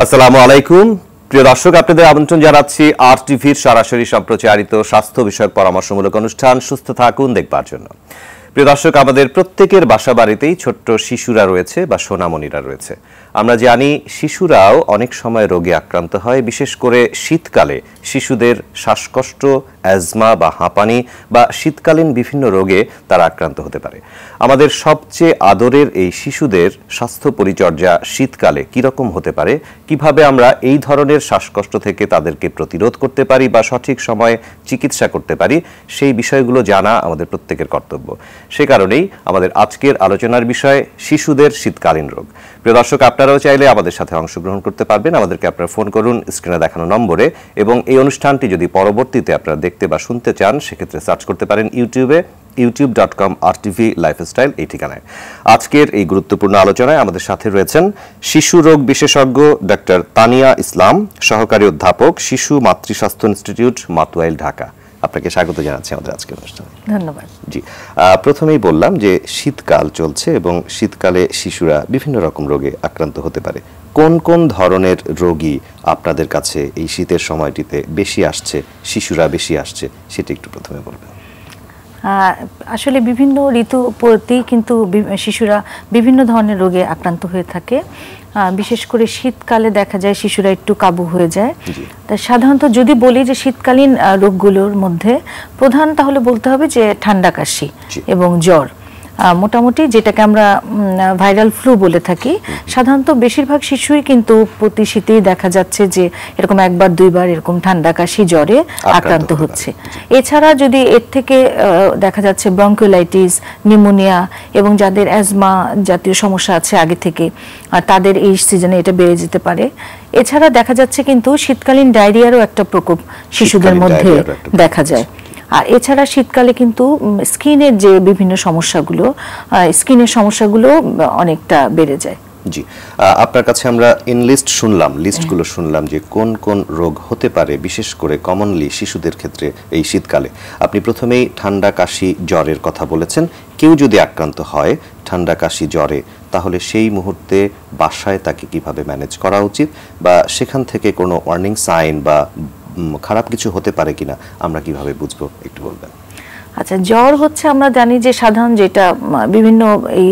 আসসালামু আলাইকুম প্রিয় দর্শক, আপনাদের আমন্ত্রণ জানাচ্ছি আর টিভির সরাসরি সম্প্রচারিত স্বাস্থ্য বিষয়ক পরামর্শমূলক অনুষ্ঠান সুস্থ থাকুন দেখবার জন্য। প্রিয় দর্শক, আমাদের প্রত্যেকের বাসা বাড়িতেই ছোট্ট শিশুরা রয়েছে বা সোনামণিরা রয়েছে। আমরা জানি শিশুরাও অনেক সময় রোগে আক্রান্ত হয়, বিশেষ করে শীতকালে শিশুদের শ্বাসকষ্ট, অ্যাজমা বা হাঁপানি বা শীতকালীন বিভিন্ন রোগে তারা আক্রান্ত হতে পারে। আমাদের সবচেয়ে আদরের এই শিশুদের স্বাস্থ্য পরিচর্যা শীতকালে কীরকম হতে পারে, কিভাবে আমরা এই ধরনের শ্বাসকষ্ট থেকে তাদেরকে প্রতিরোধ করতে পারি বা সঠিক সময়ে চিকিৎসা করতে পারি, সেই বিষয়গুলো জানা আমাদের প্রত্যেকের কর্তব্য। সে কারণেই আমাদের আজকের আলোচনার বিষয় শিশুদের শীতকালীন রোগ। প্রিয় দর্শক, আপনারাও চাইলে আমাদের সাথে অংশগ্রহণ করতে পারবেন। আমাদেরকে আপনারা ফোন করুন স্ক্রিনে দেখানো নম্বরে, এবং এই অনুষ্ঠানটি যদি পরবর্তীতে আপনারা দেখতে বা শুনতে চান সেক্ষেত্রে সার্চ করতে পারেন ইউটিউবে youtube.com/RTV লাইফস্টাইল এই ঠিকানায়। আজকের এই গুরুত্বপূর্ণ আলোচনায় আমাদের সাথে রয়েছেন শিশু রোগ বিশেষজ্ঞ ডক্টর তানিয়া ইসলাম, সহকারী অধ্যাপক, শিশু মাতৃস্বাস্থ্য ইনস্টিটিউট, মাতুয়াইল, ঢাকা। আপনাকে স্বাগত জানাচ্ছি আমাদের আজকের অনুষ্ঠানে। ধন্যবাদ। জি, প্রথমেই বললাম যে শীতকাল চলছে এবং শীতকালে শিশুরা বিভিন্ন রকম রোগে আক্রান্ত হতে পারে। কোন কোন ধরনের রোগী আপনাদের কাছে এই শীতের সময়টিতে বেশি আসছে, শিশুরা বেশি আসছে, সেটা একটু প্রথমে বলবেন। আসলে বিভিন্ন ঋতু প্রতি কিন্তু শিশুরা বিভিন্ন ধরনের রোগে আক্রান্ত হয়ে থাকে। বিশেষ করে শীতকালে দেখা যায় শিশুরা একটু কাবু হয়ে যায়। তা সাধারণত যদি বলি যে শীতকালীন রোগগুলোর মধ্যে প্রধান, তাহলে বলতে হবে যে ঠান্ডা কাশি এবং জ্বর, মোটামুটি যেটাকে আমরা ভাইরাল ফ্লু বলে থাকি। সাধারণত বেশিরভাগ শিশুই কিন্তু প্রতি শীতেই দেখা যাচ্ছে যে এরকম একবার দুইবার এরকম ঠান্ডা কাশি জ্বরে আক্রান্ত হচ্ছে। এছাড়া যদি এর থেকে দেখা যাচ্ছে ব্রঙ্কিওলাইটিস, নিউমোনিয়া এবং যাদের অ্যাজমা জাতীয় সমস্যা আছে আগে থেকে, তাদের এই সিজনে এটা বেড়ে যেতে পারে। এছাড়া দেখা যাচ্ছে কিন্তু শীতকালীন ডায়রিয়ারও একটা প্রকোপ শিশুদের মধ্যে দেখা যায়। আর এছাড়া শীতকালে কিন্তু স্কিনের যে বিভিন্ন সমস্যাগুলো, স্কিনের অনেকটা বেড়ে যায়। জি, আপনার কাছে আমরা লিস্টগুলো শুনলাম যে কোন কোন রোগ হতে পারে বিশেষ করে কমনলি শিশুদের ক্ষেত্রে এই শীতকালে। আপনি প্রথমেই ঠান্ডা কাশি জ্বরের কথা বলেছেন। কেউ যদি আক্রান্ত হয় ঠান্ডা কাশি জ্বরে, তাহলে সেই মুহূর্তে বাসায় তাকে কিভাবে ম্যানেজ করা উচিত, বা সেখান থেকে কোনো ওয়ার্নিং সাইন বা খারাপ কিছু হতে পারে কিনা আমরা কিভাবে বুঝবো, একটু বলবেন। আচ্ছা, জ্বর হচ্ছে আমরা জানি যে সাধারণ যেটা বিভিন্ন এই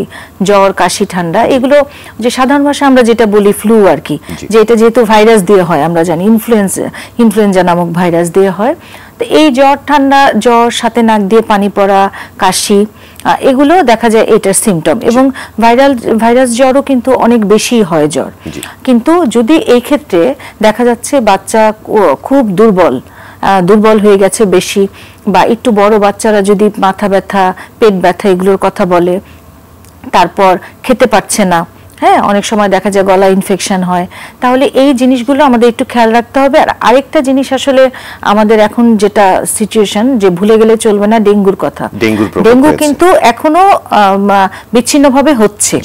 জ্বর, কাশি, ঠান্ডা, এগুলো যে সাধারণ ভাষায় আমরা যেটা বলি ফ্লু আর কি, যে এটা যেহেতু ভাইরাস দিয়ে হয়, আমরা জানি ইনফ্লুয়েঞ্জা নামক ভাইরাস দিয়ে হয়। তো এই জ্বর, ঠান্ডা, জ্বর সাথে নাক দিয়ে পানি পড়া, কাশি, এগুলো দেখা যায় এটার সিমটম। এবং ভাইরাস জ্বরও কিন্তু অনেক বেশি হয় জ্বর। কিন্তু যদি এই ক্ষেত্রে দেখা যাচ্ছে বাচ্চা খুব দুর্বল হয়ে গেছে বেশি, বা একটু বড় বাচ্চারা যদি মাথা ব্যথা, পেট ব্যথা এগুলোর কথা বলে, তারপর খেতে পারছে না, হ্যাঁ, অনেক সময় দেখা যায় গলা ইনফেকশন হয়, তাহলে এই জিনিসগুলো আমাদের একটু খেয়াল রাখতে হবে। আর আরেকটা জিনিস আসলে আমাদের এখন যেটা সিচুয়েশন, যে ভুলে গেলে চলবে না ডেঙ্গুর কথা। ডেঙ্গু কিন্তু এখনো বিচ্ছিন্নভাবে হচ্ছে।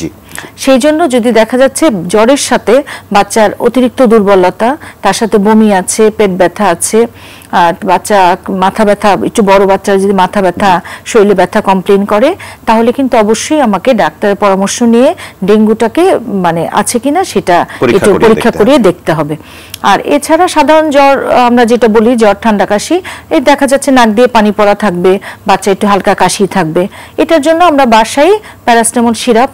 সেই জন্য যদি দেখা যাচ্ছে জ্বরের সাথে বাচ্চার অতিরিক্ত দুর্বলতা, তার সাথে বমি আছে, পেট ব্যথা আছে, বাচ্চা মাথা ব্যথা, একটু বড় বাচ্চারা যদি মাথা ব্যথা, শরীরে ব্যথা কমপ্লেন করে, তাহলে কিন্তু অবশ্যই আমাকে ডাক্তারের পরামর্শ নিয়ে ডেঙ্গুটাকে আছে কিনা সেটা একটু পরীক্ষা করিয়ে দেখতে হবে। আর এছাড়া সাধারণ জ্বর, আমরা যেটা বলি জ্বর, ঠান্ডা, কাশি, এই দেখা যাচ্ছে নাক দিয়ে পানি পড়া থাকবে, বাচ্চা একটু হালকা কাশি থাকবে, এটার জন্য আমরা বাসায় প্যারাসিটামল সিরাপ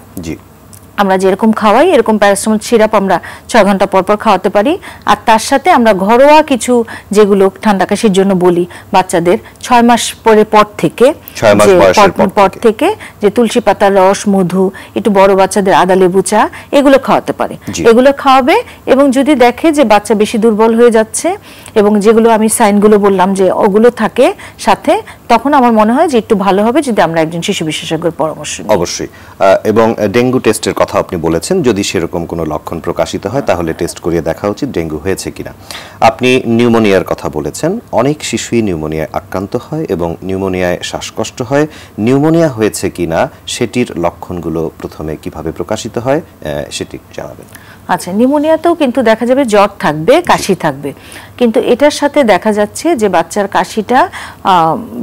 আমরা যেরকম খাওয়াই এরকম প্যারাসিটামল সিরাপ আমরা 6 ঘন্টা পর পর খাওয়াতে পারি। আর তার সাথে আমরা ঘরোয়া কিছু যেগুলো ঠান্ডা কাশির জন্য বলি বাচ্চাদের 6 মাস পর থেকে যে তুলসী পাতার রস, মধু, একটু বড় বাচ্চাদের আদা লেবু চা, এগুলো খাওয়াতে পারে। এগুলো খাওয়াবে, এবং যদি দেখে যে বাচ্চা বেশি দুর্বল হয়ে যাচ্ছে এবং যেগুলো আমি সাইনগুলো বললাম যে ওগুলো থাকে সাথে, তখন আমার মনে হয় যে একটু ভালো হবে যদি আমরা একজন শিশু বিশেষজ্ঞের পরামর্শ নিই। অবশ্যই। এবং ডেঙ্গু টেস্টের কথা আপনি বলেছেন, যদি সেরকম কোনো লক্ষণ প্রকাশিত হয় তাহলে টেস্ট করিয়ে দেখা উচিত ডেঙ্গু হয়েছে কিনা। আপনি নিউমোনিয়ার কথা বলেছেন। অনেক শিশুই নিউমোনিয়ায় আক্রান্ত হয় এবং নিউমোনিয়ায় শ্বাসকষ্ট হয়। নিউমোনিয়া হয়েছে কিনা সেটির লক্ষণগুলো প্রথমে কিভাবে প্রকাশিত হয় সেটি জানাবেন। আচ্ছা, নিউমোনিয়াতেও কিন্তু দেখা যাবে জ্বর থাকবে, কাশি থাকবে, কিন্তু এটার সাথে দেখা যাচ্ছে যে বাচ্চার কাশিটা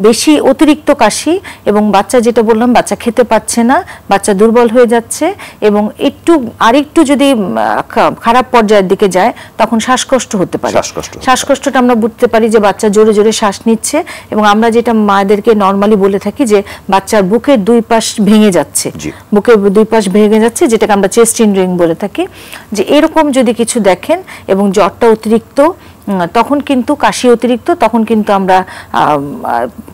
বেশি অতিরিক্ত কাশি, এবং বাচ্চা যেটা বললাম বাচ্চা খেতে পাচ্ছে না, বাচ্চা দুর্বল হয়ে যাচ্ছে, এবং আরেকটু যদি খারাপ পর্যায়ের দিকে যায় তখন শ্বাসকষ্ট হতে পারে। শ্বাসকষ্টটা আমরা বুঝতে পারি যে বাচ্চা জোরে জোরে শ্বাস নিচ্ছে, এবং আমরা যেটা মায়েদেরকে নর্মালি বলে থাকি যে বাচ্চার বুকের দুই পাশ ভেঙে যাচ্ছে, বুকের দুই পাশ ভেঙে যাচ্ছে, যেটাকে আমরা চেস্ট ইনরিং বলে থাকি। যে এরকম যদি কিছু দেখেন এবং জ্বরটা অতিরিক্ত, তখন কিন্তু কাশি অতিরিক্ত, তখন কিন্তু আমরা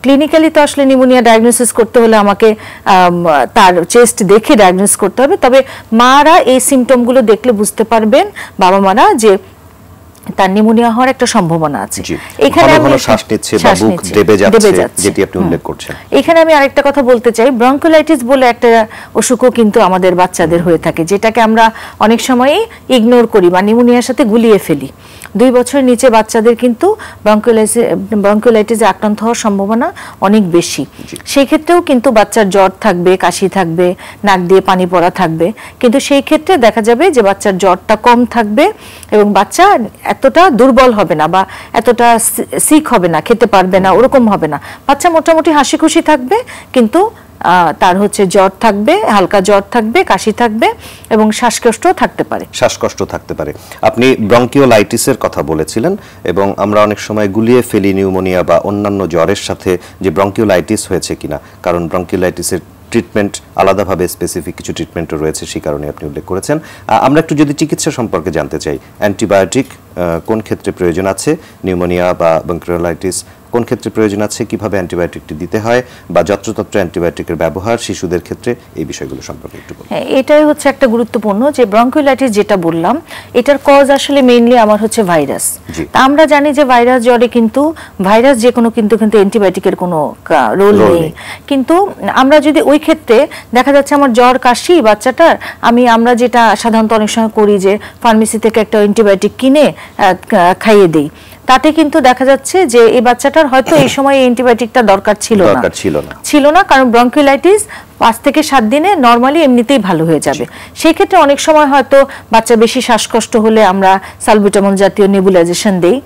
ক্লিনিক্যালি তো আসলে নিউমোনিয়া ডায়াগনোসিস করতে হলে আমাকে তার চেস্ট দেখে ডায়াগনোসিস করতে হবে। তবে মারা এই সিমটমগুলো দেখলে বুঝতে পারবেন, বাবা মারা, যে তার নিউমোনিয়া হওয়ার একটা সম্ভাবনা আছে। এখানে শ্বাস নিচ্ছে বা বুক দেবে যাচ্ছে, যেটি আপনি উল্লেখ করছেন। এখানে আমি আরেকটা কথা বলতে চাই, ব্রঙ্কিওলাইটিস বলে একটা অসুখও কিন্তু আমাদের বাচ্চাদের হয়ে থাকে, যেটাকে আমরা অনেক সময়ই ইগনোর করি বা নিউমোনিয়ার সাথে গুলিয়ে ফেলি। 2 বছরের নিচে বাচ্চাদের কিন্তু ব্রঙ্কিওলাইটিসে আক্রান্ত হওয়ার সম্ভাবনা অনেক বেশি। সেই ক্ষেত্রেও কিন্তু বাচ্চার জ্বর থাকবে, কাশি থাকবে, নাক দিয়ে পানি পড়া থাকবে, কিন্তু সেই ক্ষেত্রে দেখা যাবে যে বাচ্চার জ্বরটা কম থাকবে এবং বাচ্চা এতটা দুর্বল হবে না বা এতটা সিক হবে না, খেতে পারবে না, ওরকম হবে না। বাচ্চা মোটামুটি হাসি খুশি থাকবে, কিন্তু তার জ্বর থাকবে, হালকা জ্বর থাকবে, কাশি থাকবে এবং শ্বাসকষ্ট থাকতে পারে। আপনি ব্রঙ্কিওলাইটিসের কথা বলেছিলেন, এবং আমরা অনেক সময় গুলিয়ে ফেলি নিউমোনিয়া বা অন্যান্য জ্বরের সাথে যে ব্রঙ্কিওলাইটিস হয়েছে কিনা, কারণ ব্রঙ্কিওলাইটিসের ট্রিটমেন্ট আলাদাভাবে স্পেসিফিক কিছু ট্রিটমেন্টও রয়েছে, সেই কারণে আপনি উল্লেখ করেছেন। আমরা একটু যদি চিকিৎসা সম্পর্কে জানতে চাই, অ্যান্টিবায়োটিক কোন ক্ষেত্রে প্রয়োজন আছে, নিউমোনিয়া বা ব্রঙ্কিওলাইটিস কোন ক্ষেত্রে প্রয়োজন আছে, কিভাবে অ্যান্টিবায়োটিকটি দিতে হয়, বা যত্রতত্র অ্যান্টিবায়োটিকের ব্যবহার শিশুদের ক্ষেত্রে, এই বিষয়গুলো সম্পর্কে একটু বলুন। এটাই একটা গুরুত্বপূর্ণ, যে ব্রঙ্কিওলাইটিস যেটা বললাম, এটার কজ আসলে মেইনলি আমার ভাইরাস। তা আমরা জানি যে ভাইরাস জ্বরে কিন্তু ভাইরাস যে কোনো কিন্তু অ্যান্টিবায়োটিকের কোনো রোল নেই। কিন্তু আমরা যদি ওই ক্ষেত্রে দেখা যাচ্ছে আমার জ্বর কাশি বাচ্চাটার, আমরা যেটা সাধারণত অনেক সময় করি যে ফার্মেসি থেকে একটা অ্যান্টিবায়োটিক কিনে খাইয়ে দেই, তাতে কিন্তু দেখা যাচ্ছে যে এই বাচ্চাটার হয়তো এই সময় অ্যান্টিবায়োটিকটা দরকার ছিল না, কারণ ব্রঙ্কিওলাইটিস 5 থেকে 7 দিনে নরমালি এমনিতেই ভালো হয়ে যাবে। সেই ক্ষেত্রে অনেক সময় হয়তো বাচ্চা বেশি শ্বাসকষ্ট হলে আমরা সালবুটামল জাতীয় নেবুলাইজেশন দেই,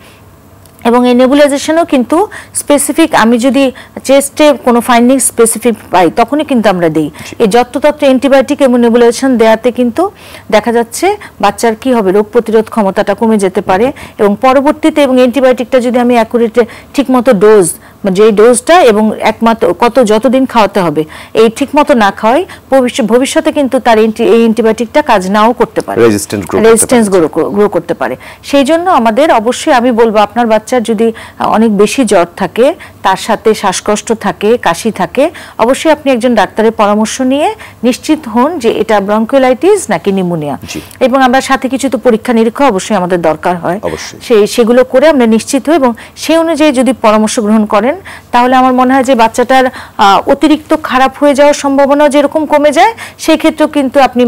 এবং এই নেবুলাইজেশনও কিন্তু স্পেসিফিক, আমি যদি চেস্টে কোনো ফাইন্ডিং স্পেসিফিক পাই তখনই কিন্তু আমরা দেই। এই যত্রতত্র অ্যান্টিবায়োটিক এবং নেবুলাইজেশন দেওয়াতে কিন্তু দেখা যাচ্ছে বাচ্চার কি হবে, রোগ প্রতিরোধ ক্ষমতাটা কমে যেতে পারে, এবং পরবর্তীতে এবং অ্যান্টিবায়োটিকটা যদি আমি অ্যাকুরেটে ঠিকমতো ডোজ, যে ডোজটা এবং একমাত্র যতদিন খাওয়াতে হবে, এই ঠিকমতো না খাওয়াই ভবিষ্যতে কিন্তু তার এই অ্যান্টিবায়োটিকটা কাজ নাও করতে পারে, রেজিস্ট্যান্স গ্রো করতে পারে। সেই জন্য আমাদের অবশ্যই, আমি বলবো, আপনার বাচ্চার যদি অনেক বেশি জ্বর থাকে, তার সাথে শ্বাসকষ্ট থাকে, কাশি থাকে, অবশ্যই আপনি একজন ডাক্তারের পরামর্শ নিয়ে নিশ্চিত হন যে এটা ব্রঙ্কিওলাইটিস নাকি নিউমোনিয়া, এবং আমরা সাথে কিছু তো পরীক্ষা নিরীক্ষা অবশ্যই আমাদের দরকার হয়, সেগুলো করে আমরা নিশ্চিত হই, এবং সেই অনুযায়ী যদি পরামর্শ গ্রহণ করেন তাহলে আমার মনে হয় যে বাচ্চাটার অতিরিক্ত খারাপ হয়ে যাওয়ার সম্ভাবনা যেরকম কমে যায়, সেই ক্ষেত্রেও কিন্তু আপনি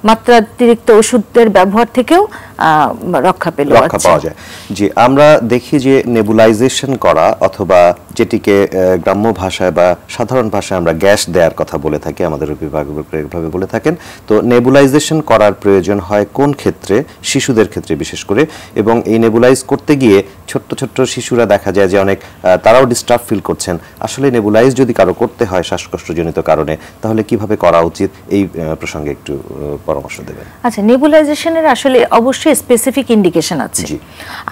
মাত্রাতিরিক্ত ওষুধের ব্যবহার থেকেও রক্ষা পাওয়া যায়। যে আমরা দেখি যে নেবুলাইজেশন করা, অথবা যেটিকে গ্রাম্য ভাষায় বা সাধারণ ভাষায় আমরা গ্যাস দেওয়ার কথা বলে থাকি, আমাদের বিভাগে বলে থাকেন, তো নেবুলাইজেশন করার প্রয়োজন হয় কোন ক্ষেত্রে, শিশুদের ক্ষেত্রে বিশেষ করে, এবং এই নেবুলাইজ করতে গিয়ে ছোট্ট ছোট্ট শিশুরা দেখা যায় যে অনেক তারাও ডিস্টার্ব ফিল করছেন। আসলে নেবুলাইজ যদি কারো করতে হয় শ্বাসকষ্টজনিত কারণে, তাহলে কিভাবে করা উচিত, এই প্রসঙ্গে একটু পরামর্শ দেবেন। আচ্ছা, নেবুলাইজেশনের আসলে অবশ্যই স্পেসিফিক ইন্ডিকেশন আছে,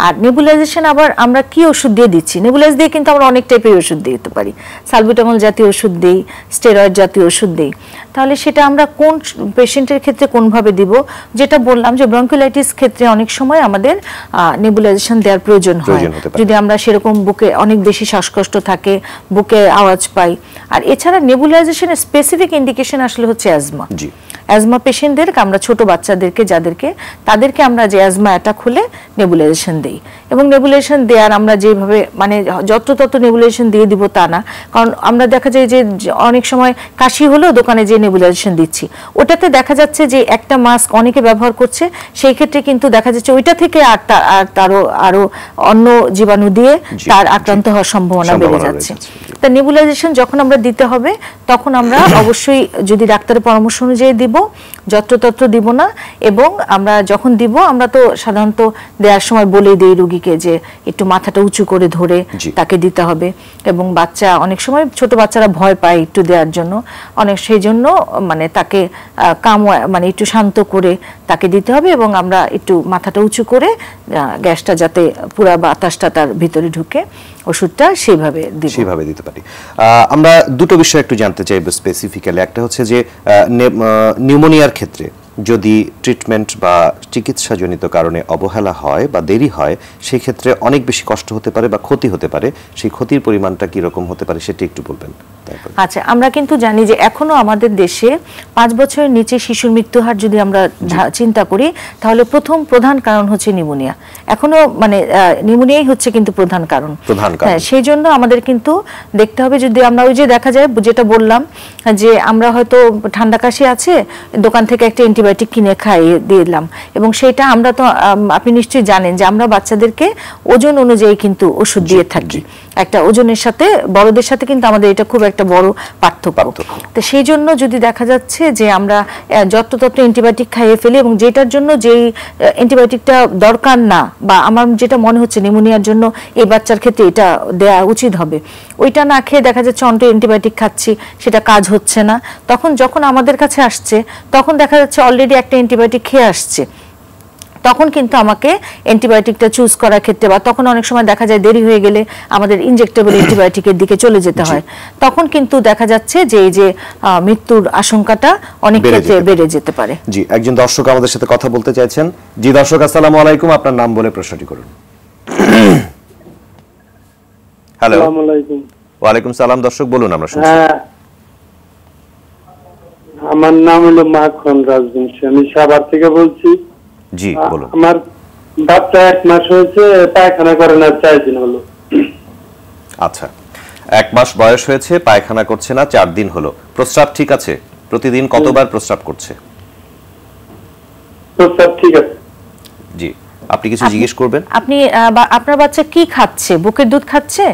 আর নেবুলাইজেশন আবার আমরা কি ওষুধ দিয়ে দিচ্ছি, নেবুলাইজ দিয়ে কিন্তু আমরা অনেক টাইপের ওষুধ দিতে পারি, সালবুটামল জাতীয় ওষুধ দিই, স্টেরয়েড জাতীয় ওষুধ দিই, তাহলে সেটা আমরা কোন পেশেন্টের ক্ষেত্রে কোনভাবে দিব, যেটা বললাম যে ব্রঙ্কিওলাইটিস ক্ষেত্রে অনেক সময় আমাদের নেবুলাইজেশন দেওয়ার প্রয়োজন হয়, যদি আমরা সেরকম বুকে অনেক বেশি শ্বাসকষ্ট থাকে, বুকে আওয়াজ পাই। আর এছাড়া নেবুলাইজেশনের স্পেসিফিক ইন্ডিকেশন আসলে হচ্ছে অ্যাজমা। অ্যাজমা পেশেন্টদের, আমরা ছোট বাচ্চাদেরকে তাদেরকে আমরা যে অ্যাজমা অ্যাটাক হলে নেবুলাইজেশন দেই, এবং নেবুলাইজেশন দেওয়ার আমরা যেভাবে যত্রতত্র নেবুলাইজেশন দিয়ে দিব তা না, কারণ আমরা দেখা যায় যে অনেক সময় কাশি হলেও দোকানে যে নেবুলাইজেশন দিচ্ছি, ওটাতে দেখা যাচ্ছে যে একটা মাস্ক অনেকে ব্যবহার করছে, সেই ক্ষেত্রে কিন্তু দেখা যাচ্ছে ওইটা থেকে আরো অন্য জীবাণু দিয়ে তার আক্রান্ত হওয়ার সম্ভাবনা বেড়ে যাচ্ছে। তা নেবুলাইজেশন যখন আমরা দিতে হবে তখন আমরা অবশ্যই যদি ডাক্তারের পরামর্শ অনুযায়ী দিব, যত্রতত্র দিব না। এবং আমরা যখন দিব আমরা তো সাধারণত দেওয়ার সময় বলেই দিই রোগীকে যে একটু মাথাটা উঁচু করে ধরে তাকে দিতে হবে। এবং বাচ্চা অনেক সময় ছোট বাচ্চারা ভয় পায় একটু দেওয়ার জন্য, অনেক সেই জন্য মানে তাকে মানে একটু শান্ত করে তাকে দিতে হবে এবং আমরা একটু মাথাটা উঁচু করে গ্যাসটা যাতে পুরা বাতাসটা তার ভিতরে ঢুকে ওষুধটা সেইভাবে দিতে পারি। আমরা দুটো বিষয় একটু জানতে চাইব স্পেসিফিক্যালি। একটা হচ্ছে যে নিউমোনিয়ার ক্ষেত্রে যদি ট্রিটমেন্ট বা চিকিৎসাজনিত কারণে অবহেলা হয় বা দেরি হয়, সেই ক্ষেত্রে অনেক বেশি কষ্ট হতে পারে বা ক্ষতি হতে পারে। সেই ক্ষতির পরিমাণটা কি রকম হতে পারে সেটা একটু বলবেন। আচ্ছা, আমরা কিন্তু জানি যে এখনো আমাদের দেশে 5 বছরের নিচে শিশুর মৃত্যু হার যদি আমরা চিন্তা করি তাহলে প্রধান কারণ হচ্ছে নিউমোনিয়া। এখনো মানে নিউমোনিয়াই হচ্ছে কিন্তু প্রধান কারণ। হ্যাঁ, সেই জন্য আমাদের কিন্তু দেখতে হবে, যদি আমরা ওই যে দেখা যায় যেটা বললাম যে আমরা হয়তো ঠান্ডা কাশি আছে, দোকান থেকে একটা অ্যান্টিবায়োটিক কিনে খাইয়ে দিলাম, এবং সেটা আমরা তো আপনি নিশ্চয়ই জানেন যে আমরা বাচ্চাদেরকে ওজন অনুযায়ী কিন্তু ওষুধ দিয়ে থাকি। একটা ওজনের সাথে বড়দের সাথে কিন্তু আমাদের এটা খুব একটা বড় পার্থক্য। তো সেই জন্য যদি দেখা যাচ্ছে যে আমরা যত্রতত্র অ্যান্টিবায়োটিক খাইয়ে ফেলি এবং যেটার জন্য যেই অ্যান্টিবায়োটিকটা দরকার না বা আমার যেটা মনে হচ্ছে নিউমোনিয়ার জন্য এই বাচ্চার ক্ষেত্রে এটা দেয়া উচিত হবে, ওইটা না খেয়ে দেখা যাচ্ছে অ্যান্টিবায়োটিক খাচ্ছি, সেটা কাজ হচ্ছে না, তখন যখন আমাদের কাছে আসছে তখন দেখা যাচ্ছে অলরেডি একটা অ্যান্টিবায়োটিক খেয়ে আসছে, তখন কিন্তু আমাকে অ্যান্টিবায়োটিকটা চুজ করার ক্ষেত্রে বা তখন অনেক সময় দেখা যায় দেরি হয়ে গেলে আমাদের ইনজেক্টেবল অ্যান্টিবায়োটিকের দিকে চলে যেতে হয়, তখন কিন্তু দেখা যাচ্ছে যে এই যে মৃত্যুর আশঙ্কাটা অনেক ক্ষেত্রে বেড়ে যেতে পারে। জি, একজন দর্শক আমাদের সাথে কথা বলতে চাইছেন। জি দর্শক, আসসালামু আলাইকুম, আপনার নাম বলে প্রশ্নটি করুন। হ্যালো। আসসালামু আলাইকুম। ওয়া আলাইকুম সালাম। দর্শক বলুন, আমরা শুনছি। আমার নাম হলো মাখন রাজবংশী, আমি সাভার থেকে বলছি। জি বলুন। আমার বাচ্চা 1 মাস হয়েছে, পায়খানা করে না 4 দিন হলো। আচ্ছা, 1 মাস বয়স হয়েছে, পায়খানা করছে না 4 দিন হলো। প্রস্রাব ঠিক আছে? প্রতিদিন কতবার প্রস্রাব করছে? প্রস্রাব ঠিক আছে। জি, আপনি কিছু জিজ্ঞেস করবেন? আপনি আপনার বাচ্চা কি খাচ্ছে? বুকের দুধ খাচ্ছে?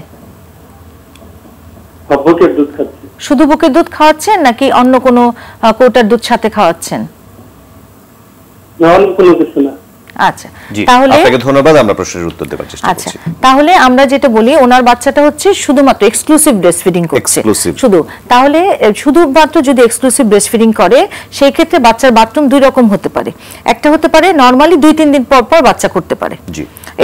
বুকের দুধ খাচ্ছে। শুধু বুকের দুধ খাওয়াচ্ছেন নাকি অন্য কোনো কৌটার দুধ সাথে খাওয়াচ্ছেন? না, অন্য কোনো কিছু না। আচ্ছা, তাহলে আপনাকে ধন্যবাদ, আমরা প্রশ্নের উত্তর দেওয়ার চেষ্টা করছি। আচ্ছা, তাহলে আমরা যেটা বলি ওনার বাচ্চাটা হচ্ছে শুধুমাত্র এক্সক্লুসিভ ব্রেস্ট ফিডিং করছে শুধু, তাহলে শুধুমাত্র যদি এক্সক্লুসিভ ব্রেস্ট ফিডিং করে সেই ক্ষেত্রে বাচ্চার বাথরুম 2 রকম হতে পারে। একটা হতে পারে নরমালি 2-3 দিন পর পর বাচ্চা করতে পারে,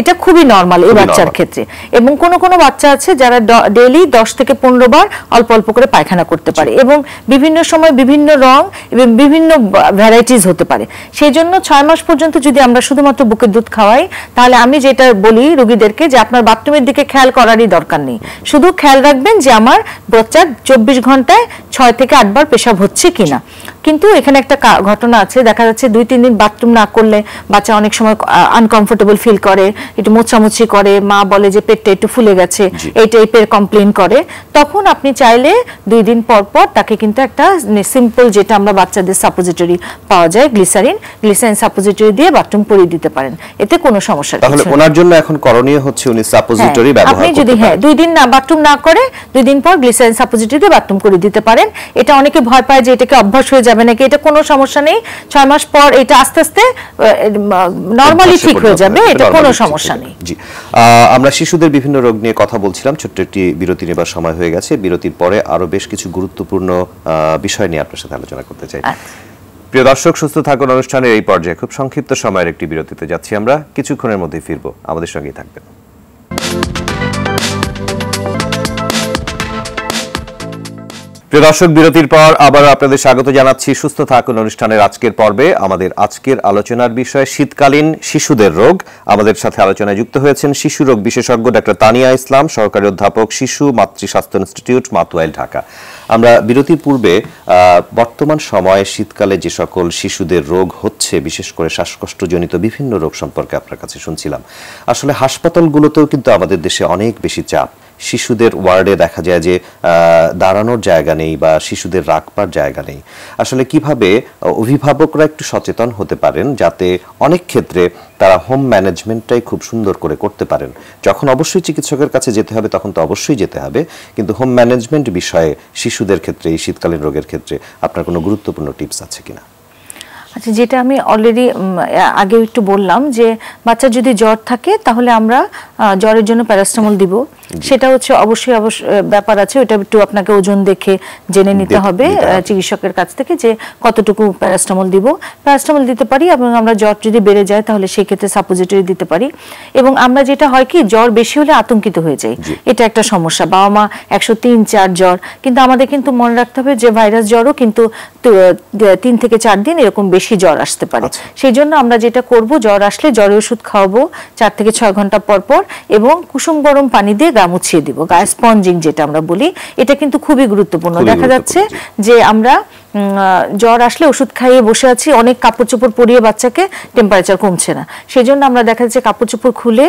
এটা খুবই নরমাল এই বাচ্চার ক্ষেত্রে। এবং কোন কোন বাচ্চা আছে যারা ডেইলি 10 থেকে 15 বার অল্প অল্প করে পায়খানা করতে পারে এবং বিভিন্ন সময় বিভিন্ন রং এবং বিভিন্ন ভ্যারাইটিস হতে পারে। সেই জন্য 6 মাস পর্যন্ত যদি আমরা শুধুমাত্র বুকের দুধ খাওয়াই তাহলে আমি যেটা বলি রোগীদেরকে যে আপনার বাথরুমের দিকে খেয়াল করারই দরকার নেই, শুধু খেয়াল রাখবেন যে আমার বাচ্চার 24 ঘন্টায় 6 থেকে 8 বার পেশাব হচ্ছে কিনা। কিন্তু এখানে একটা ঘটনা আছে, দেখা যাচ্ছে 2-3 দিন বাথরুম না করলে বাচ্চা অনেক সময় আনকমফোর্টেবল ফিল করে, একটু মোছামুছি করে, মা বলে যে পেটটা একটু ফুলে গেছে, এই টাইপের কমপ্লেইন করে। তখন আপনি চাইলে 2 দিন পর পর তাকে কিন্তু একটা সিম্পল যেটা আমরা বাচ্চাদের সাপোজিটরি পাওয়া যায় গ্লিসারিন সাপোজিটরি দিয়ে বাথরুম করিয়ে দিতে পারেন, এতে কোনো সমস্যা নেই। তাহলে ওনার জন্য এখন করণীয় হচ্ছে উনি সাপোজিটরি ব্যবহার করতে পারেন। আপনি যদি 2 দিন না বাথরুম না করে 2 দিন পর গ্লিসারিন সাপোজিটরি দিয়ে বাথরুম করে দিতে পারেন। এটা অনেকে ভয় পায় যে এটাকে অভ্যাস হয়ে যাবে নাকি, এটা কোনো সমস্যা নেই। 6 মাস পর এটা আস্তে আস্তে নরমালি ঠিক হয়ে যাবে, এটা কোনো সমস্যা নেই। জি, আমরা শিশুদের বিভিন্ন রোগ নিয়ে কথা বলছিলাম, ছোট্ট একটি বিরতি নেবার সময় হয়ে গেছে। বিরতির পরে আরো বেশ কিছু গুরুত্বপূর্ণ বিষয় নিয়ে আপনার সাথে আলোচনা করতে চাই। প্রিয় দর্শক, সুস্থ থাকুন অনুষ্ঠানের এই পর্যায়ে খুব সংক্ষিপ্ত সময়ের একটি বিরতিতে যাচ্ছি আমরা, কিছুক্ষণের মধ্যেই ফিরবো, আমাদের সঙ্গেই থাকবেন। প্রিয় দর্শক, বিরতির পর আবার আপনাদের স্বাগত জানাচ্ছি সুস্থ থাকুন অনুষ্ঠানের আজকের পর্বে। আমাদের আজকের আলোচনার বিষয় শীতকালীন শিশুদের রোগ। আমাদের সাথে আলোচনায় যুক্ত হয়েছেন শিশু রোগ বিশেষজ্ঞ ডক্টর তানিয়া ইসলাম, সহকারী অধ্যাপক, শিশু মাতৃ স্বাস্থ্য ইনস্টিটিউট, মাতুয়াইল, ঢাকা। আমরা বিরতির পূর্বে বর্তমান সময়ে শীতকালে যে সকল শিশুদের রোগ হচ্ছে, বিশেষ করে শ্বাসকষ্টজনিত বিভিন্ন রোগ সম্পর্কে আপনার কাছে শুনছিলাম। আসলে হাসপাতালগুলোতেও কিন্তু আমাদের দেশে অনেক বেশি চাপ, শিশুদের ওয়ার্ডে দেখা যায় যে দাঁড়ানোর জায়গা নেই বা শিশুদের রাখবার জায়গা নেই। আসলে কিভাবে অভিভাবকরা একটু সচেতন হতে পারেন যাতে অনেক ক্ষেত্রে তারা হোম ম্যানেজমেন্টটাই খুব সুন্দর করে করতে পারেন? যখন অবশ্যই চিকিৎসকের কাছে যেতে হবে তখন তো অবশ্যই যেতে হবে, কিন্তু হোম ম্যানেজমেন্ট বিষয়ে শিশুদের ক্ষেত্রে, এই শীতকালীন রোগের ক্ষেত্রে আপনার কোনো গুরুত্বপূর্ণ টিপস আছে কিনা? আচ্ছা, যেটা আমি অলরেডি আগে একটু বললাম যে বাচ্চা যদি জ্বর থাকে তাহলে আমরা জ্বরের জন্য প্যারাসিটামল দিব। সেটা হচ্ছে অবশ্যই ব্যাপার আছে, ওটা একটু আপনাকে ওজন দেখে জেনে নিতে হবে চিকিৎসকের কাছ থেকে যে কতটুকু প্যারাসিটামল দিব। প্যারাসিটামল দিতে পারি এবং আমরা জ্বর যদি বেড়ে যায় তাহলে সেই ক্ষেত্রে সাপোজিটরি দিতে পারি। এবং আমরা যেটা হয় কি, জ্বর বেশি হলে আতঙ্কিত হয়ে যাই, এটা একটা সমস্যা। বাবা মা 103-4 জ্বর, কিন্তু আমাদের কিন্তু মনে রাখতে হবে যে ভাইরাস জ্বরও কিন্তু 3 থেকে 4 দিন এরকম বেশি জ্বর আসতে পারে। সেই জন্য আমরা যেটা করব, জ্বর আসলে জ্বরের ওষুধ খাওয়াবো 4 থেকে 6 ঘন্টা পর পর, এবং কুসুম গরম পানি দিয়ে গা মুছিয়ে দিব, গায়ে স্পঞ্জিং যেটা আমরা বলি। এটা কিন্তু খুবই গুরুত্বপূর্ণ। দেখা যাচ্ছে যে আমরা জ্বর আসলে ওষুধ খাইয়ে বসে আছি, অনেক কাপড় চোপড় পরিয়ে বাচ্চাকে, টেম্পারেচার কমছে না। সেই জন্য আমরা দেখা যাচ্ছে কাপড় চোপড় খুলে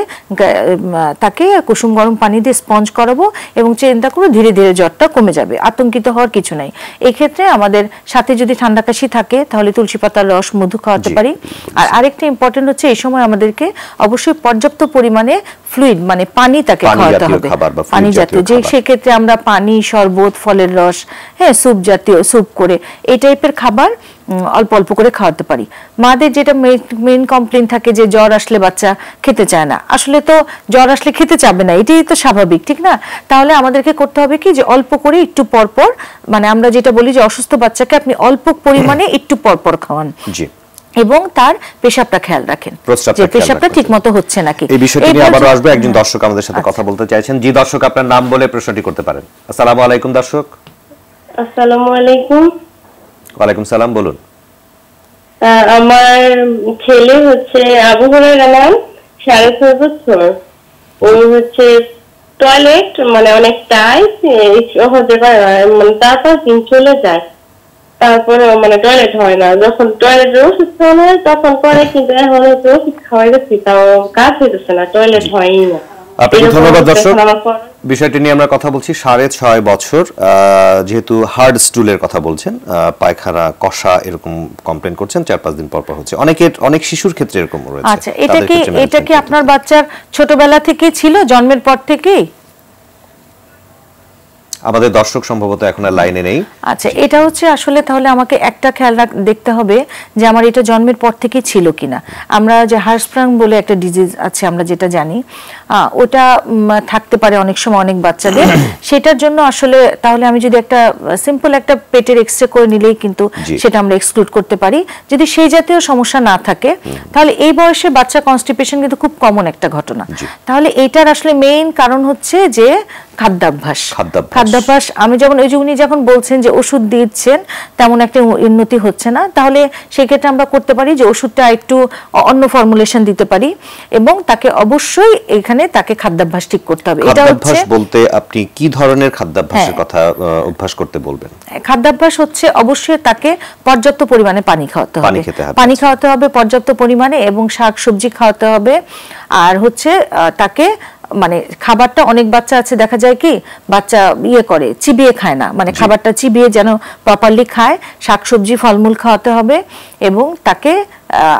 তাকে কুসুম গরম পানি দিয়ে স্পঞ্জ করাবো এবং চিন্তা করবো ধীরে ধীরে জ্বরটা কমে যাবে। আতঙ্কিত হওয়ার কিছু নাই। এক্ষেত্রে আমাদের সাথে যদি ঠান্ডা কাশি থাকে তাহলে তুলসী পাতার রস, মধু খাওয়াতে পারি। আর আরেকটা ইম্পর্টেন্ট হচ্ছে এই সময় আমাদেরকে অবশ্যই পর্যাপ্ত পরিমাণে ফ্লুইড মানে পানি তাকে খাওয়াতে হবে, পানি জাতীয়। যে সেক্ষেত্রে আমরা পানি, শরবত, ফলের রস, হ্যাঁ, স্যুপ জাতীয়, স্যুপ করে এই টাইপের খাবার অল্প অল্প করে খাওয়াতে পারি। মাদের যেটা মেইন কমপ্লেইন থাকে যে জ্বর আসলে বাচ্চা খেতে চায় না। আসলে তো জ্বর আসলে খেতে চাবে না, এটাই তো স্বাভাবিক, ঠিক না? তাহলে আমাদেরকে করতে হবে কি, যে অল্প করে একটু পরপর, মানে আমরা যেটা বলি যে অসুস্থ বাচ্চাকে আপনি অল্প পরিমাণে একটু পরপর খাওয়ান এবং তার পেশাবটা খেয়াল রাখেন যে পেশাবটা ঠিকমতো হচ্ছে নাকি। এই বিষয়টি নিয়ে আবারও আসবে। একজন দর্শক আমাদের সাথে কথা বলতে চাইছেন। জি দর্শক, আপনার নাম বলে প্রশ্নটি করতে পারেন। আসসালামু আলাইকুম দর্শক। আসসালামু আলাইকুম। ওয়ালাইকুম সালাম, বলুন। আমার ছেলে হচ্ছে আবু হুরায়রা নাম, 6.5 বছর। ও হচ্ছে টয়লেট মানে অনেক টাইট, সহজে পারে না, মানে তারপর দিন চলে যায়, তারপরে মানে টয়লেট হয় না। যখন টয়লেটের ওষুধ খাওয়ানো হয় তখন করে, কিন্তু এখন হচ্ছে ওষুধ খাওয়াই গেছি তাও কাজ হইতেছে না, টয়লেট হয়ই না। আপনাকে ধন্যবাদ দর্শক। বিষয়টি নিয়ে আমরা কথা বলছি। 6.5 বছর, যেহেতু হার্ড স্টুলের কথা বলছেন, পায়খানা কষা এরকম কমপ্লেইন করছেন, 4-5 দিন পর পর হচ্ছে। অনেক শিশুর ক্ষেত্রে এরকম রয়েছে। আচ্ছা, এটা কি আপনার বাচ্চার ছোটবেলা থেকে ছিল, জন্মের পর থেকেই? আমাদের দর্শক সম্ভবত এখন আর লাইনে নেই। আচ্ছা, এটা হচ্ছে আসলে তাহলে আমাকে একটা খেয়াল দেখতে হবে যে আমার এটা জন্মের পর থেকে ছিল কিনা। আমরা যে হার্সপ্রাং বলে একটা ডিজিজ আছে আমরা যেটা জানি, ওটা থাকতে পারে অনেক সময় অনেক বাচ্চাদের। সেটার জন্য আসলে তাহলে আমি যদি একটা সিম্পল একটা পেটের এক্সরে করে নিলেই কিন্তু সেটা আমরা এক্সক্লুড করতে পারি। যদি সেই জাতীয় সমস্যা না থাকে তাহলে এই বয়সে বাচ্চা কনস্টিপেশন কিন্তু খুব কমন একটা ঘটনা। তাহলে এইটার আসলে মেইন কারণ হচ্ছে যে খাদ্যাভ্যাস। আমি যেমন ওই যে উনি যখন বলছেন যে ওষুধ দিচ্ছেন তেমন একটা উন্নতি হচ্ছে না, তাহলে সেক্ষেত্রে আমরা করতে পারি যে ওষুধটা একটু অন্য ফর্মুলেশন দিতে পারি এবং তাকে অবশ্যই এখানে তাকে খাদ্যাভ্যাস ঠিক করতে হবে। এটা হচ্ছে বলতে আপনি কি ধরনের খাদ্যাভ্যাসের কথা অভ্যাস করতে বলবেন? খাদ্যাভ্যাস হচ্ছে অবশ্যই তাকে পর্যাপ্ত পরিমাণে পানি খাওয়াতে হবে, পর্যাপ্ত পরিমাণে, এবং শাকসবজি খাওয়াতে হবে। আর হচ্ছে তাকে মানে খাবারটা, অনেক বাচ্চা আছে দেখা যায় কি বাচ্চা করে চিবিয়ে খায় না, মানে খাবারটা চিবিয়ে যেন প্রপারলি খায়। শাকসবজি, ফলমূল খাওয়াতে হবে এবং তাকে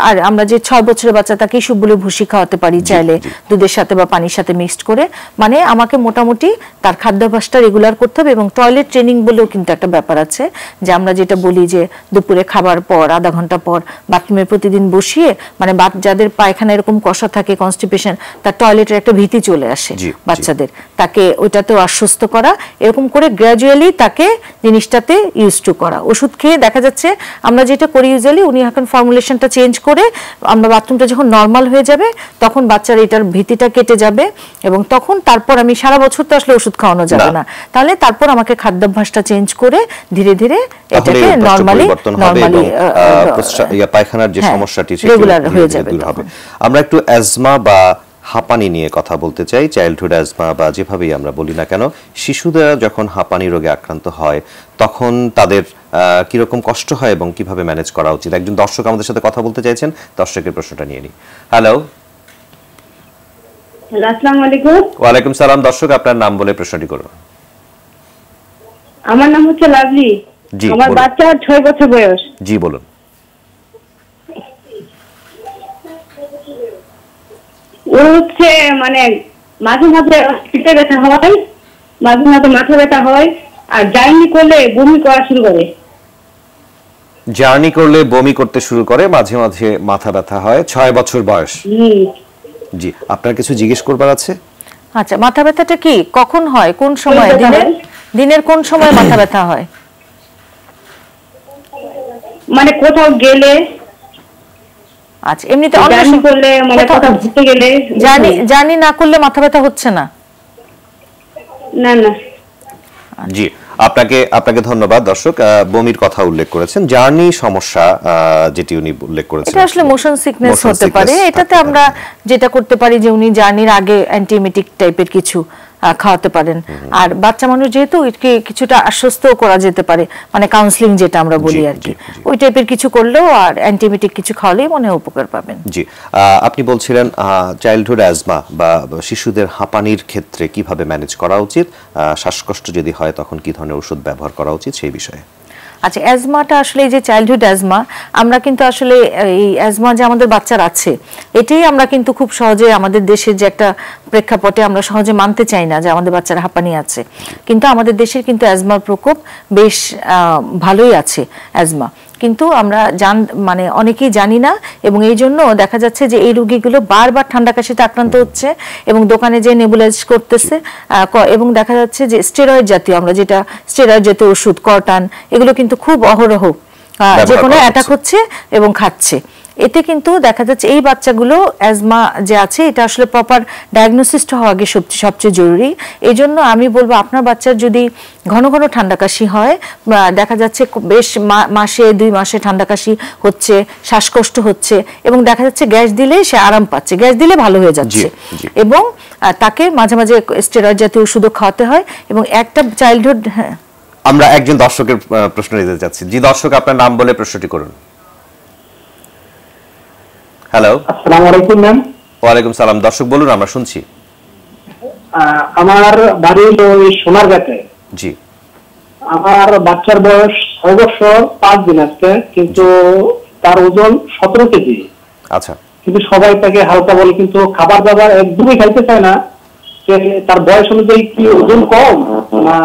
আর আমরা যে 6 বছরের বাচ্চা তাকে ইসবগুলো ভুসি খাওয়াতে পারি চাইলে, দুধের সাথে বা পানির সাথে মিক্সড করে। মানে আমাকে মোটামুটি তার খাদ্যাভ্যাসটা রেগুলার করতে হবে। এবং টয়লেট ট্রেনিং বলেও কিন্তু একটা ব্যাপার আছে, যে আমরা যেটা বলি যে দুপুরে খাবার পর আধা ঘন্টা পর বাথরুমে প্রতিদিন বসিয়ে, মানে যাদের পায়খানা এরকম কষা থাকে, কনস্টিপেশন, তার টয়লেটের একটা ভীতি চলে আসে বাচ্চাদের, তাকে ওইটাতেও আশ্বস্ত করা, এরকম করে গ্র্যাজুয়ালি তাকে জিনিসটাতে ইউজ টু করা। ওষুধ খেয়ে দেখা যাচ্ছে আমরা যেটা করি ইউজুয়ালি, উনি এখন ফর্মুলেশনটা চেঞ্জ করে আমরা বাথরুমটা যখন নর্মাল হয়ে যাবে তখন বাচ্চার এটার ভীতিটা কেটে যাবে এবং তখন তারপর আমি সারা বছর তো আসলে ওষুধ খাওয়ানো যাবে না, তাহলে তারপর আমাকে খাদ্যাভ্যাসটা চেঞ্জ করে ধীরে ধীরে এটাকে নরমালি পায়খানার যে সমস্যাটি রেগুলার হয়ে যাবে। আমরা একটু অ্যাজমা বা হাঁপানি নিয়ে কথা বলতে চাই। চাইল্ডহুড অ্যাজমা বা যেভাবেই আমরা বলি না কেন, শিশুরা যখন হাঁপানি রোগে আক্রান্ত হয় তখন তাদের কিরকম কষ্ট হয় এবং কিভাবে ম্যানেজ করা উচিত? একজন দর্শক আমাদের সাথে কথা বলতে চাইছেন, দর্শকের প্রশ্নটা নিয়ে নিই। হ্যালো হ্যালো, আসসালামু আলাইকুম। ওয়ালাইকুম সালাম। দর্শক আপনার নাম বলে প্রশ্নটি করুন। আমার নাম হচ্ছে লাভলি। জি, আমার বলুন। বাচ্চার 6 বছর বয়স। জি বলুন। ও হচ্ছে মানে মাঝে মাঝে পিঠে ব্যথা হয়, মাঝে মাঝে মাথা ব্যথা হয়, আর জার্নি করলে বমি করা শুরু করে। জার্নি করলে বমি করতে শুরু করে, মাঝে মাঝে মাথা ব্যথা হয়, 6 বছর বয়স। জি, আপনার কিছু জিজ্ঞেস করবার আছে? আচ্ছা, মাথা ব্যথাটা কি কখন হয়, কোন সময়, ব্যথা দিনের হয়। দিনের কোন সময় মাথা ব্যথা হয়? মানে কোথাও গেলে, আচ্ছা, এমনিতে অন্য জার্নি করলে, মানে কোথাও ঘুরতে গেলে। জার্নি না করলে মাথা ব্যথা হচ্ছে না? না না। জি, আপনাকে ধন্যবাদ। দর্শক বমির কথা উল্লেখ করেছেন, জার্নি সমস্যা যেটি উনি উল্লেখ করেছেন, এটা আসলে মোশন সিকনেস Motion হতে পারে। sickness এটাতে থাকতে আমরা পারে। যেটা করতে পারি যে উনি জার্নির আগে অ্যান্টিএমিটিক টাইপের কিছু খাওয়াতে পারেন। আর বাচ্চা মানুষ যেহেতু একে কিছুটা আশ্বস্ত করা যেতে পারে, মানে কাউন্সিলিং যেটা আমরা বলি আর কি, ওই টাইপের কিছু করলেও আর অ্যান্টিএমিটিক কিছু খাওয়ালেই মনে হয় উপকার পাবেন। জি, আপনি বলছিলেন চাইল্ডহুড অ্যাজমা বা শিশুদের হাঁপানির ক্ষেত্রে কিভাবে ম্যানেজ করা উচিত, শ্বাসকষ্ট যদি হয় তখন কি ধরনের ওষুধ ব্যবহার করা উচিত সেই বিষয়ে। আচ্ছা, অ্যাজমাটা আসলে এই যে চাইল্ডহুড অ্যাজমা, আমরা কিন্তু আসলে এই অ্যাজমা যে আমাদের বাচ্চার আছে, এটাই আমরা কিন্তু খুব সহজে আমাদের দেশের যে একটা প্রেক্ষাপটে আমরা সহজে মানতে চাই না যে আমাদের বাচ্চার হাঁপানি আছে, কিন্তু আমাদের দেশের কিন্তু অ্যাজমার প্রকোপ বেশ ভালোই আছে অ্যাজমা, কিন্তু আমরা মানে অনেকেই জানি না, এবং এই জন্য দেখা যাচ্ছে যে এই রোগীগুলো বারবার ঠান্ডা কাশিতে আক্রান্ত হচ্ছে এবং দোকানে যে নেবুলাইজ করতেছে, এবং দেখা যাচ্ছে যে স্টেরয়েড জাতীয়, আমরা যেটা স্টেরয়েড জাতীয় ওষুধ, কর্টান, এগুলো কিন্তু খুব অহরহ যে কোনো অ্যাটাক হচ্ছে এবং খাচ্ছে। এতে কিন্তু দেখা যাচ্ছে এই বাচ্চাগুলো অ্যাজমা যে আছে এটা আসলে প্রপার ডায়াগনোসিসটা হওয়া আগে সবচেয়ে জরুরি। এই জন্য আমি বলবো আপনার বাচ্চার যদি ঘন ঘন ঠান্ডা কাশি হয়, দেখা যাচ্ছে বেশ মাসে 2 মাসে ঠান্ডা কাশি হচ্ছে, শ্বাসকষ্ট হচ্ছে, এবং দেখা যাচ্ছে গ্যাস দিলে সে আরাম পাচ্ছে, গ্যাস দিলে ভালো হয়ে যাচ্ছে, এবং তাকে মাঝে মাঝে স্টেরয়েড জাতীয় ওষুধও খাওয়াতে হয়। এবং একটা চাইল্ডহুড, হ্যাঁ, আমরা একজন দর্শকের প্রশ্ন নিতে চাচ্ছি। জি দর্শক, আপনার নাম বলে প্রশ্নটি করুন। হ্যালো, আসসালামু আলাইকুম ম্যাম। ওয়ালাইকুম সালাম। দর্শক বলুন, আমরা শুনছি। আমার বাড়ি হলো এই সোনারগাঁতে। জি, আমার বাচ্চার বয়স 6 বছর 5 দিন আজকে, কিন্তু তার ওজন 17 কেজি। আচ্ছা, কিন্তু সবাই তাকে হালকা বলে, কিন্তু খাবার দাবার একদমই খাইতে চায় না। তার বয়স অনুযায়ী কি ওজন কম না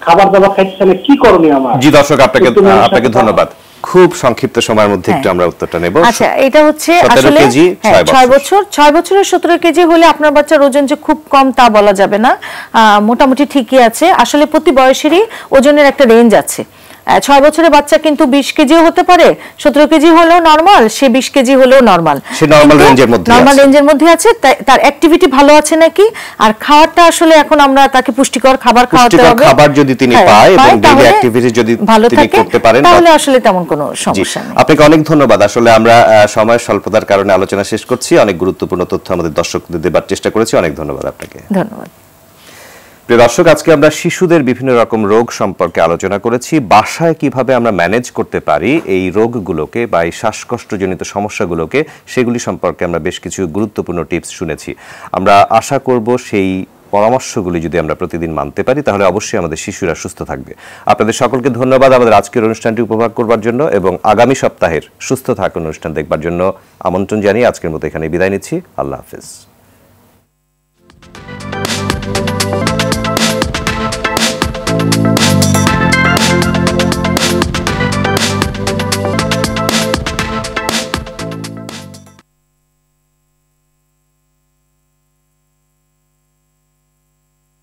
খাবার দাবার খাইতে চায় না, কি করণীয় আমার? জি দর্শক, আপনাকে ধন্যবাদ। খুব সংক্ষিপ্ত সময়ের মধ্যে একটু আমরা উত্তরটা নেব। আচ্ছা, এটা হচ্ছে 17 আসলে কেজি, 6 বছরের 17 কেজি হলে আপনার বাচ্চার ওজন যে খুব কম তা বলা যাবে না, মোটামুটি ঠিকই আছে। আসলে প্রতি বয়সেরই ওজনের একটা রেঞ্জ আছে। 6 বছরের বাচ্চা কিন্তু 20 কেজিও হতে পারে, 17 কেজি হলেও নরমাল, সে 20 কেজি হলেও নরমাল, সে নরমাল রেঞ্জের মধ্যে আছে। তার অ্যাক্টিভিটি ভালো আছে নাকি, আর খাবারটা আসলে এখন আমরা তাকে পুষ্টিকর খাবার খাওয়াতে হবে। খাবার যদি তিনি পায় এবং ডেইলি অ্যাক্টিভিটি যদি তিনি করতে পারেন, তাহলে আসলে তেমন কোনো সমস্যা নেই। আপনাকে অনেক ধন্যবাদ। আসলে আমরা সময় স্বল্পতার কারণে আলোচনা শেষ করছি। অনেক গুরুত্বপূর্ণ তথ্য আমাদের দর্শকদের দেবার চেষ্টা করেছি। অনেক ধন্যবাদ আপনাকে। ধন্যবাদ। প্রিয় দর্শক, আজকে আমরা শিশুদের বিভিন্ন রকম রোগ সম্পর্কে আলোচনা করেছি। বাসায় কিভাবে আমরা ম্যানেজ করতে পারি এই রোগগুলোকে বা এই শ্বাসকষ্টজনিত সমস্যাগুলোকে, সেগুলি সম্পর্কে আমরা বেশ কিছু গুরুত্বপূর্ণ টিপস শুনেছি। আমরা আশা করব সেই পরামর্শগুলি যদি আমরা প্রতিদিন মানতে পারি তাহলে অবশ্যই আমাদের শিশুরা সুস্থ থাকবে। আপনাদের সকলকে ধন্যবাদ আমাদের আজকের অনুষ্ঠানটি উপভোগ করবার জন্য, এবং আগামী সপ্তাহের সুস্থ থাকুন অনুষ্ঠান দেখবার জন্য আমন্ত্রণ জানিয়ে আজকের মতো এখানে বিদায় নিচ্ছি। আল্লাহ হাফেজ।